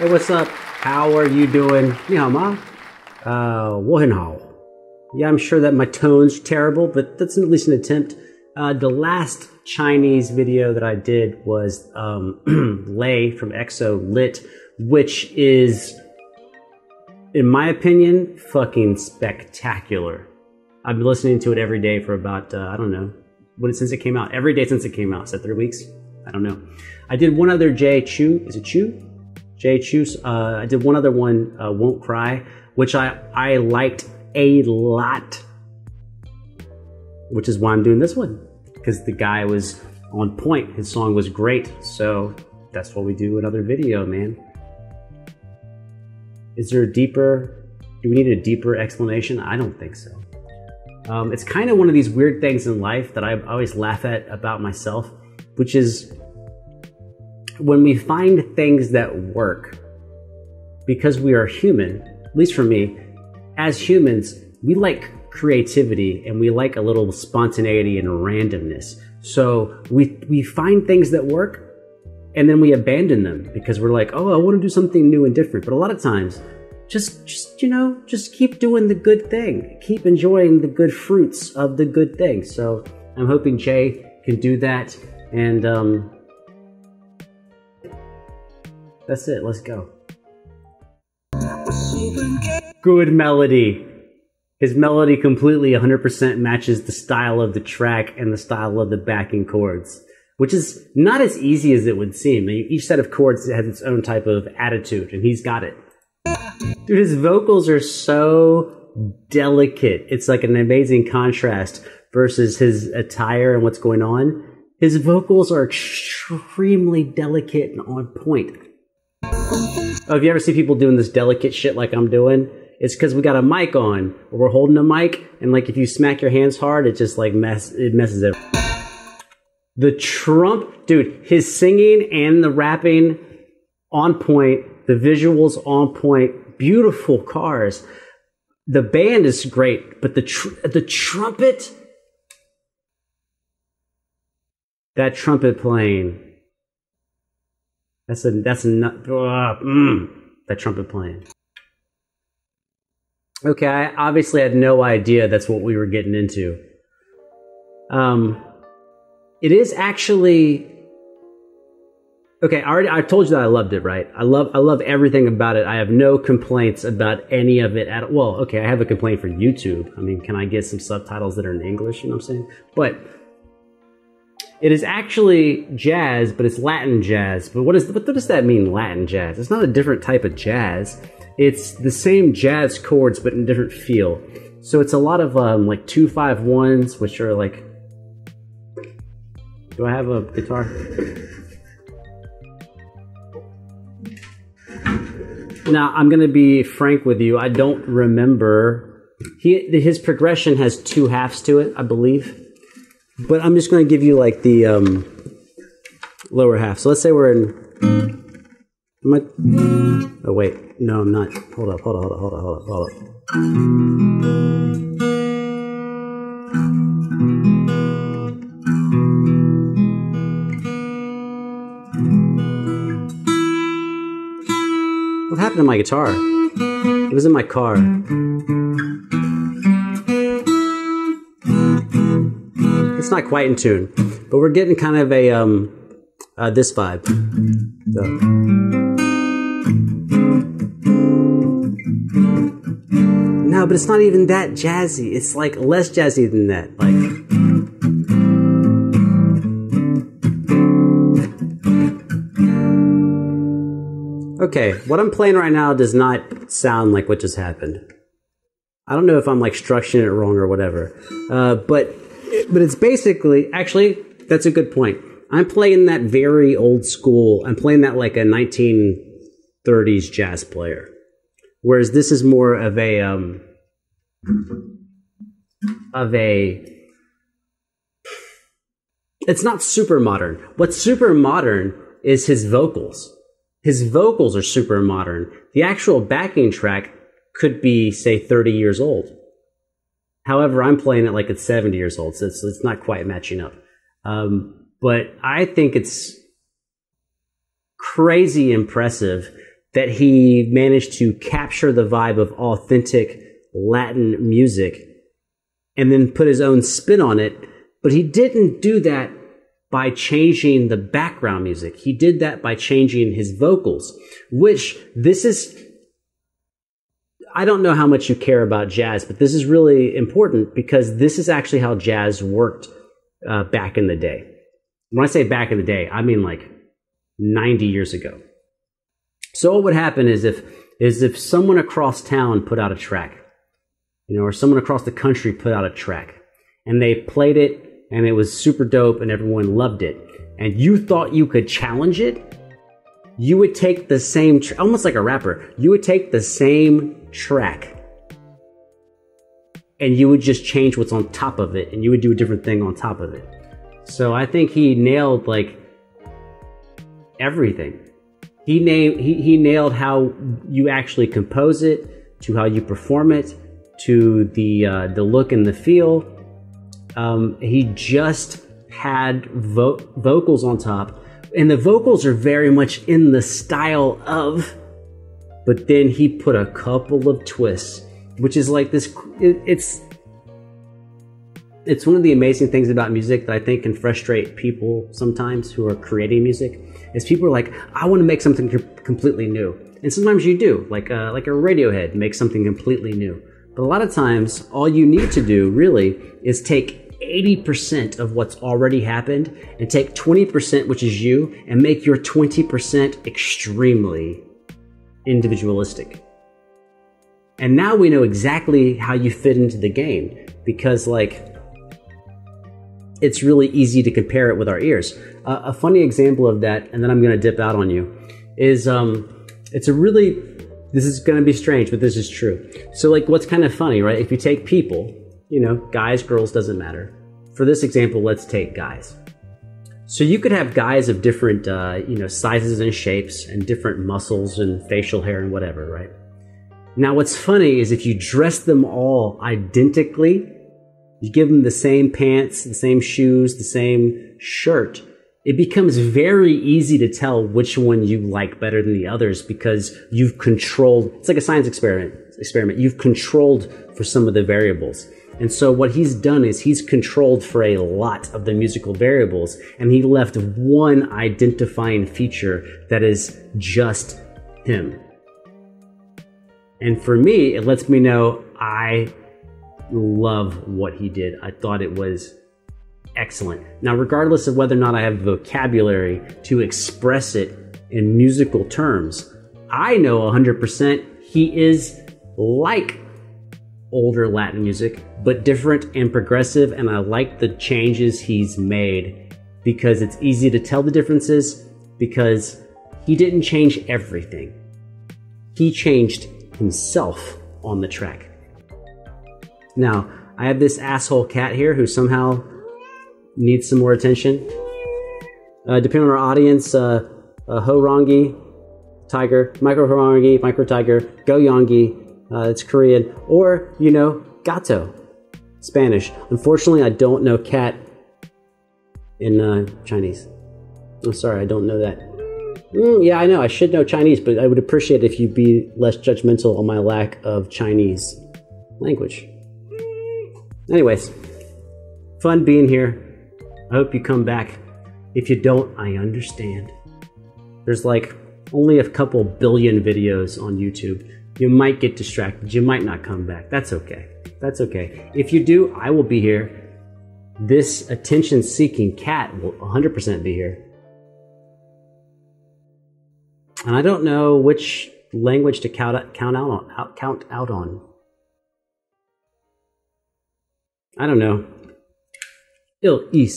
Hey, what's up? How are you doing? 你好吗? 我很好. Yeah, I'm sure that my tone's terrible, but that's at least an attempt. The last Chinese video that I did was Lay from EXO Lit, which is, in my opinion, fucking spectacular. I've been listening to it every day for about, I don't know, since it came out. Every day since it came out. Is that 3 weeks? I don't know. I did one other Chou. Is it Chou? Chou. I did one other one, Won't Cry, which I liked a lot. Which is why I'm doing this one. Because the guy was on point. His song was great. So that's what we do another video, man. Is there a deeper... Do we need a deeper explanation? I don't think so. It's kind of one of these weird things in life that I always laugh at about myself, which is when we find things that work, because we are human, at least for me, as humans, we like creativity and we like a little spontaneity and randomness. So we find things that work and then we abandon them because we're like, oh, I want to do something new and different. But a lot of times, just keep doing the good thing. Keep enjoying the good fruits of the good thing. So I'm hoping Jay can do that. And that's it. Let's go. Good melody. His melody completely 100% matches the style of the track and the style of the backing chords, which is not as easy as it would seem. I mean, each set of chords has its own type of attitude, and he's got it. Dude, his vocals are so delicate. It's like an amazing contrast versus his attire and what's going on. His vocals are extremely delicate and on point. Oh, if you ever see people doing this delicate shit like I'm doing, it's because we got a mic on, or we're holding a mic, and like if you smack your hands hard, it just like messes it. The dude, his singing and the rapping on point, the visuals on point, beautiful cars. The band is great, but the trumpet, that trumpet playing, that trumpet playing. Okay, I obviously had no idea that's what we were getting into. It is actually... Okay, I told you that I loved it, right? I love everything about it. I have no complaints about any of it at all. Well, okay, I have a complaint for YouTube. I mean, can I get some subtitles that are in English? You know what I'm saying? But it is actually jazz, but it's Latin jazz. But what does that mean, Latin jazz? It's not a different type of jazz. It's the same jazz chords, but in a different feel. So it's a lot of like 2-5-1s, which are like... Do I have a guitar? Now, I'm going to be frank with you. I don't remember. His progression has 2 halves to it, I believe. But I'm just going to give you like the lower half. So let's say we're in... Oh, wait. No, I'm not. Hold up. What happened to my guitar? It was in my car. It's not quite in tune, but we're getting kind of a this vibe. So. No, but it's not even that jazzy. It's like less jazzy than that. Like. Okay, what I'm playing right now does not sound like what just happened. I don't know if I'm like structuring it wrong or whatever. But it's basically, actually, that's a good point. I'm playing that very old school. I'm playing that like a 1930s jazz player. Whereas this is more of a, it's not super modern. What's super modern is his vocals. His vocals are super modern. The actual backing track could be, say, 30 years old. However, I'm playing it like it's 70 years old, so it's not quite matching up. But I think it's crazy impressive that he managed to capture the vibe of authentic Latin music and then put his own spin on it. But he didn't do that by changing the background music. He did that by changing his vocals, which this is, I don't know how much you care about jazz, but this is really important because this is actually how jazz worked back in the day. When I say back in the day, I mean like 90 years ago. So what would happen is if someone across town put out a track, or someone across the country put out a track, and they played it, and it was super dope, and everyone loved it, and you thought you could challenge it, you would take the same, almost like a rapper, you would take the same track, and you would just change what's on top of it, and you would do a different thing on top of it. So I think he nailed like everything. He nailed how you actually compose it, to how you perform it, to the look and the feel. He just had vocals on top, and the vocals are very much in the style of, but then he put a couple of twists, which is like this. It's one of the amazing things about music that I think can frustrate people sometimes who are creating music, is people are like, I want to make something completely new. And sometimes you do, like a Radiohead makes something completely new. But a lot of times, all you need to do really is take 80% of what's already happened and take 20%, which is you, and make your 20% extremely individualistic. And now we know exactly how you fit into the game, because like, it's really easy to compare it with our ears. A funny example of that, and then I'm going to dip out on you, is it's a really, this is going to be strange, but this is true. So like, what's kind of funny, right? If you take people, guys, girls, doesn't matter. For this example, let's take guys. So you could have guys of different, sizes and shapes and different muscles and facial hair and whatever, right? Now, what's funny is if you dress them all identically, you give them the same pants, the same shoes, the same shirt, it becomes very easy to tell which one you like better than the others, because you've controlled, it's like a science experiment. You've controlled for some of the variables. And so what he's done is he's controlled for a lot of the musical variables, and he left one identifying feature that is just him. And for me, it lets me know I love what he did. I thought it was excellent. Now, regardless of whether or not I have the vocabulary to express it in musical terms, I know 100% he is like older Latin music, but different and progressive, and I like the changes he's made because it's easy to tell the differences, because he didn't change everything. He changed himself on the track. Now, I have this asshole cat here who somehow needs some more attention. Depending on our audience, Horangi, tiger, micro Horangi, micro tiger, Goyongi, it's Korean, or, gato, Spanish. Unfortunately, I don't know cat in Chinese. I'm sorry, I don't know that. Yeah, I know, I should know Chinese, but I would appreciate if you'd be less judgmental on my lack of Chinese language. Anyways, fun being here. I hope you come back. If you don't, I understand. There's like only a couple billion videos on YouTube. You might get distracted. You might not come back. That's okay. That's okay. If you do, I will be here. This attention-seeking cat will 100% be here. And I don't know which language to count out on. I don't know. 1, 2, 3